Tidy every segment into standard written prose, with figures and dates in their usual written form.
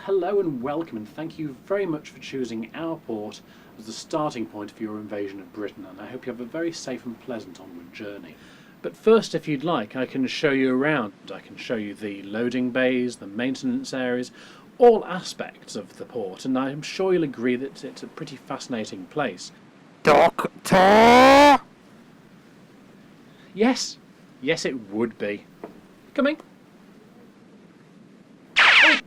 hello and welcome, and thank you very much for choosing our port as the starting point for your invasion of Britain, and I hope you have a very safe and pleasant onward journey. But first, if you'd like, I can show you around. I can show you the loading bays, the maintenance areas, all aspects of the port, and I'm sure you'll agree that it's a pretty fascinating place. Doctor! Yes, it would be. Coming. Oh,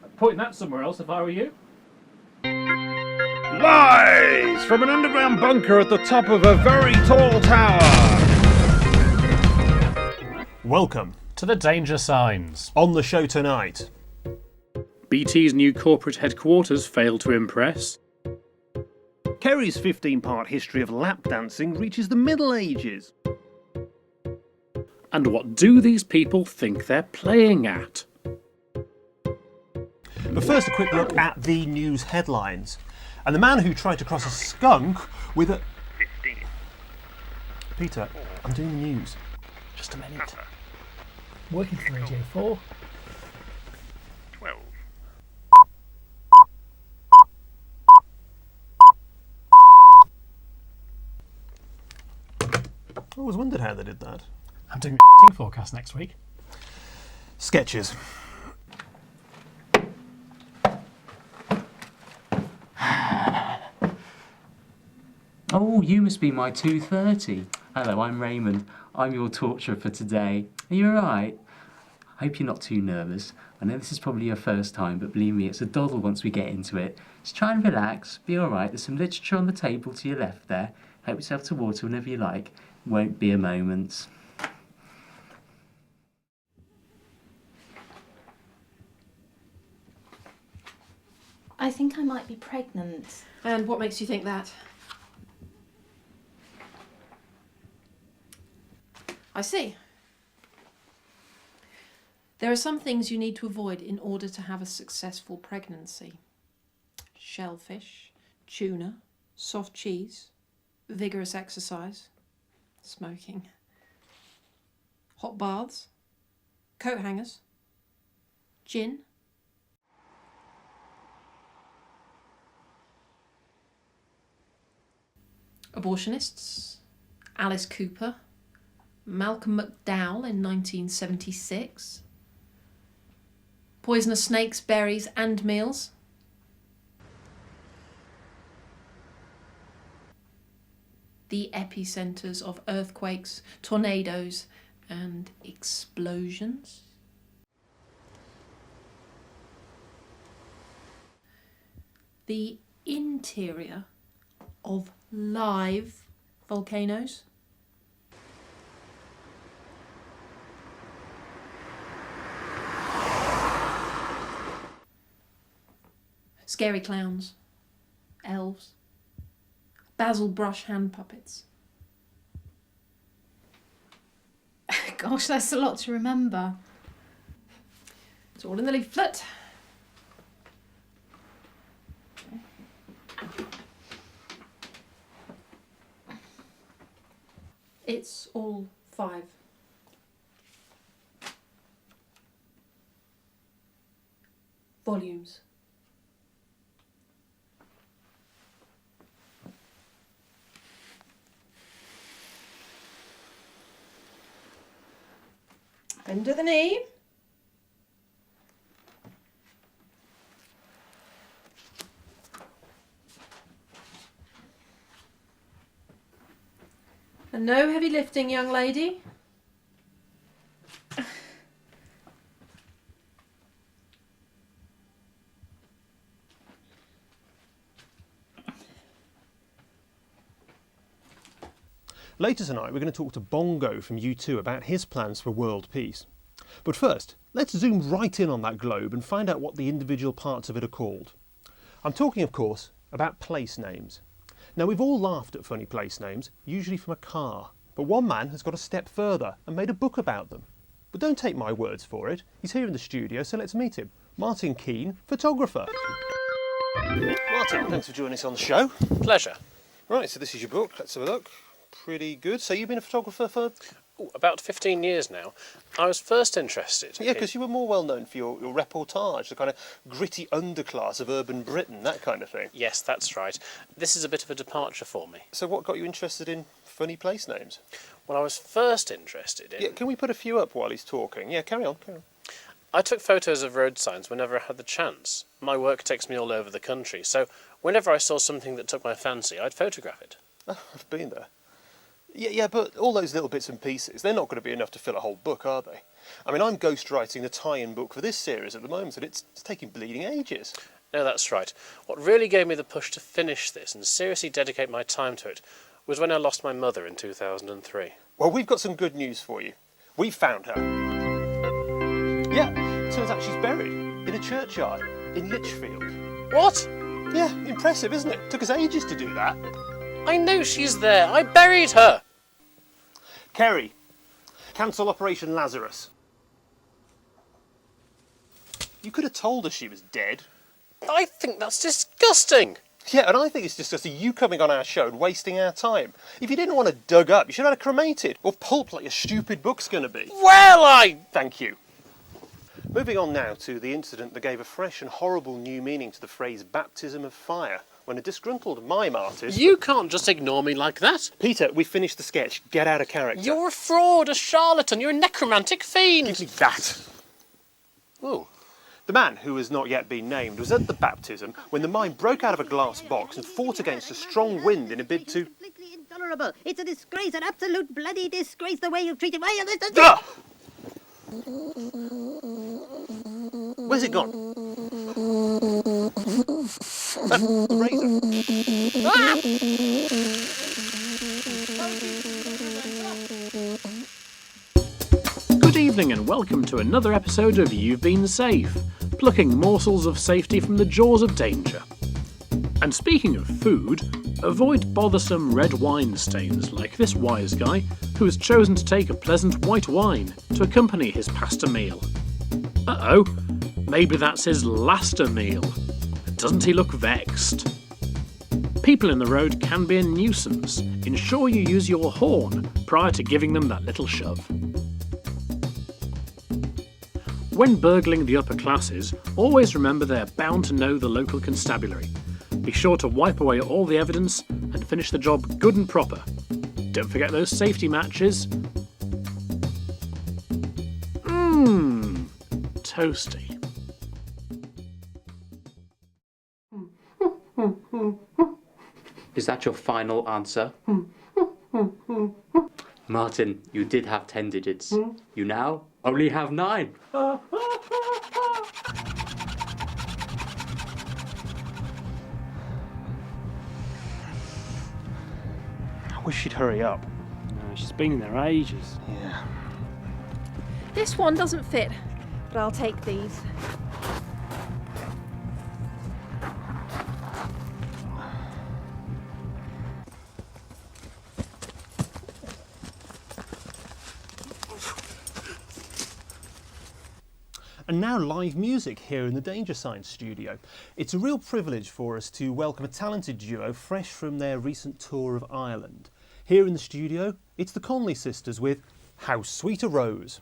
I'd point that somewhere else if I were you. Lies from an underground bunker at the top of a very tall tower. Welcome To the danger signs. on the show tonight. BT's new corporate headquarters failed to impress. Kerry's 15-part history of lap dancing reaches the Middle Ages. And what do these people think they're playing at? But first, a quick look at the news headlines. And the man who tried to cross a skunk with a... 15. Peter, I'm doing the news. Just a minute. Working for Radio 4. 12. I always wondered how they did that. I'm doing a forecast next week. Sketches. Oh, you must be my 2:30. Hello, I'm Raymond. I'm your torturer for today. Are you alright? I hope you're not too nervous. I know this is probably your first time, but believe me, it's a doddle once we get into it. Just try and relax, be alright. There's some literature on the table to your left there. Help yourself to water whenever you like. Won't be a moment. I think I might be pregnant. And what makes you think that? I see. There are some things you need to avoid in order to have a successful pregnancy. Shellfish, tuna, soft cheese, vigorous exercise, smoking, hot baths, coat hangers, gin. Abortionists, Alice Cooper, Malcolm McDowell in 1976, poisonous snakes, berries and meals, the epicenters of earthquakes, tornadoes and explosions, the interior of live volcanoes, scary clowns, elves, basil brush hand puppets. Gosh, that's a lot to remember. It's all in the leaflet. It's all 5. Volumes. Bend at the knee. And no heavy lifting, young lady. Later tonight, we're going to talk to Bongo from U2 about his plans for world peace. But first, let's zoom right in on that globe and find out what the individual parts of it are called. I'm talking, of course, about place names. Now, we've all laughed at funny place names, usually from a car, but one man has got a step further and made a book about them. But don't take my words for it. He's here in the studio, so let's meet him. Martin Keane, photographer. Martin, thanks for joining us on the show. Pleasure. Right, so this is your book. Let's have a look. Pretty good. So you've been a photographer for Ooh, about 15 years now. I was first interested. Yeah, because you were more well known for your reportage, the kind of gritty underclass of urban Britain, that kind of thing. Yes, that's right. This is a bit of a departure for me. So what got you interested in funny place names? Well, I was first interested in... Yeah, can we put a few up while he's talking? Yeah, carry on. I took photos of road signs whenever I had the chance. My work takes me all over the country, so whenever I saw something that took my fancy, I'd photograph it. Oh, I've been there. Yeah, but all those little bits and pieces, they're not going to be enough to fill a whole book, are they? I mean, I'm ghostwriting the tie-in book for this series at the moment, and it's taking bleeding ages. No, that's right. What really gave me the push to finish this and seriously dedicate my time to it was when I lost my mother in 2003. Well, we've got some good news for you. We found her. Yeah, turns out she's buried in a churchyard in Lichfield. What? Yeah, impressive, isn't it? Took us ages to do that. I know she's there. I buried her. Kerry, cancel Operation Lazarus. You could have told us she was dead. I think that's disgusting. Yeah, and I think it's disgusting you coming on our show and wasting our time. If you didn't want it dug up, you should have had it cremated, or pulped like your stupid book's going to be. Well, Thank you. Moving on now to the incident that gave a fresh and horrible new meaning to the phrase baptism of fire, when a disgruntled mime artist... You can't just ignore me like that. Peter, we finished the sketch. Get out of character. You're a fraud, a charlatan, you're a necromantic fiend. Give me that. Oh. The man, who has not yet been named, was at the baptism when the mime broke out of a glass box and fought against a strong wind in a bid to... Completely intolerable. It's a disgrace, an absolute bloody disgrace, the way you've treated... Ah! Where's it gone? The razor. Good evening and welcome to another episode of You've Been Safe, plucking morsels of safety from the jaws of danger. And speaking of food, avoid bothersome red wine stains like this wise guy who has chosen to take a pleasant white wine to accompany his pasta meal. Uh-oh, maybe that's his laster meal. Doesn't he look vexed? People in the road can be a nuisance. Ensure you use your horn prior to giving them that little shove. When burgling the upper classes, always remember they're bound to know the local constabulary. Be sure to wipe away all the evidence and finish the job good and proper. Don't forget those safety matches. Toasty. Is that your final answer? Martin, you did have 10 digits. You now only have 9. I wish she'd hurry up. No, she's been in there ages. Yeah. This one doesn't fit, but I'll take these. And now live music here in the Danger Sign studio. It's a real privilege for us to welcome a talented duo fresh from their recent tour of Ireland. Here in the studio, it's the Conley sisters with How Sweet a Rose.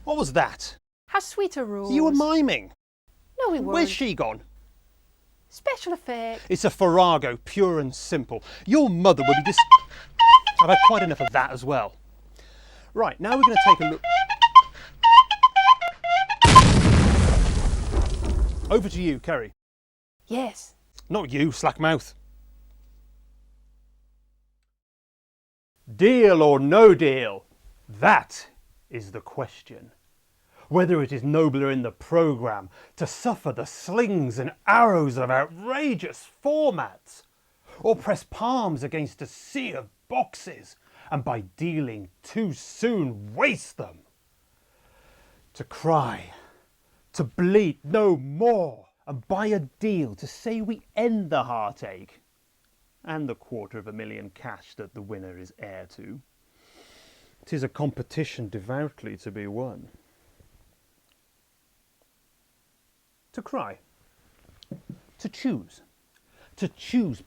What was that? How sweet a rose. You were miming. No, we weren't. Where's she gone? Special effect. It's a farrago, pure and simple. Your mother would be I've had quite enough of that as well. Right, now we're going to take a look. Over to you, Kerry. Yes. Not you, slack mouth. Deal or no deal? That is the question. Whether it is nobler in the programme to suffer the slings and arrows of outrageous formats, or press palms against a sea of boxes and by dealing too soon waste them. To cry, to bleat no more, and by a deal to say we end the heartache, and the $250,000 cash that the winner is heir to. 'Tis a competition devoutly to be won. To cry, to choose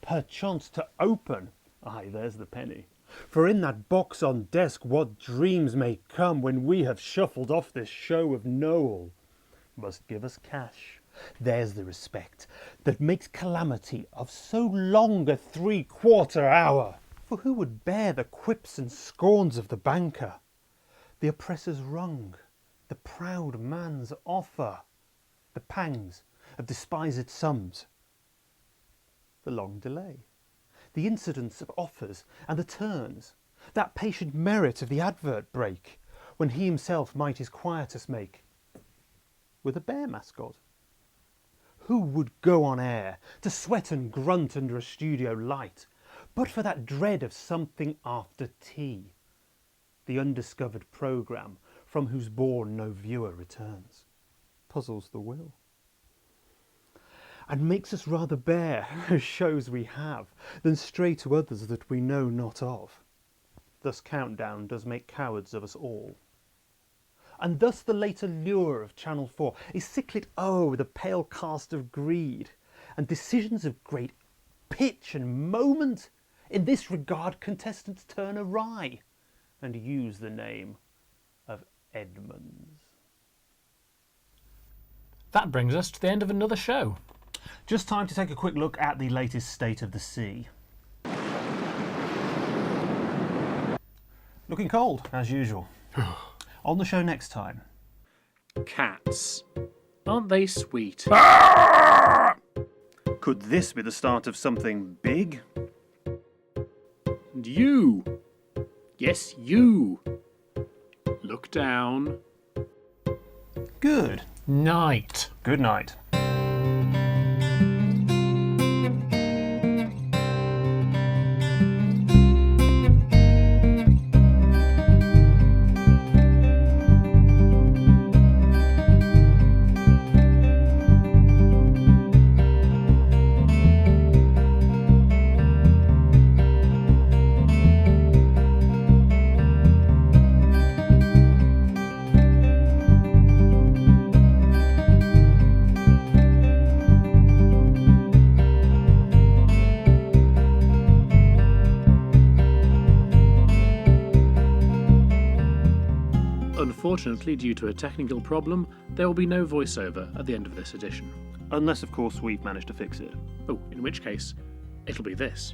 perchance to open, aye, there's the penny. For in that box on desk what dreams may come when we have shuffled off this show of Noel must give us cash. There's the respect that makes calamity of so long a 3/4 hour. For who would bear the quips and scorns of the banker, the oppressor's wrong, the proud man's offer, the pangs of despised sums, the long delay, the incidents of offers and the turns, that patient merit of the advert break, when he himself might his quietus make with a bear mascot? Who would go on air to sweat and grunt under a studio light, but for that dread of something after tea, the undiscovered programme from whose bourne no viewer returns, puzzles the will, and makes us rather bear shows we have than stray to others that we know not of. Thus Countdown does make cowards of us all. And thus the later lure of Channel 4 is sicklit with a pale cast of greed, and decisions of great pitch and moment. In this regard contestants turn awry and use the name of Edmonds. That brings us to the end of another show. Just time to take a quick look at the latest state of the sea. Looking cold, as usual. On the show next time. Cats. Aren't they sweet? Could this be the start of something big? And you. Yes, you. Look down. Good. Night. Good night. Unfortunately, due to a technical problem, there will be no voiceover at the end of this edition. Unless, of course, we've managed to fix it. Oh, in which case, it'll be this.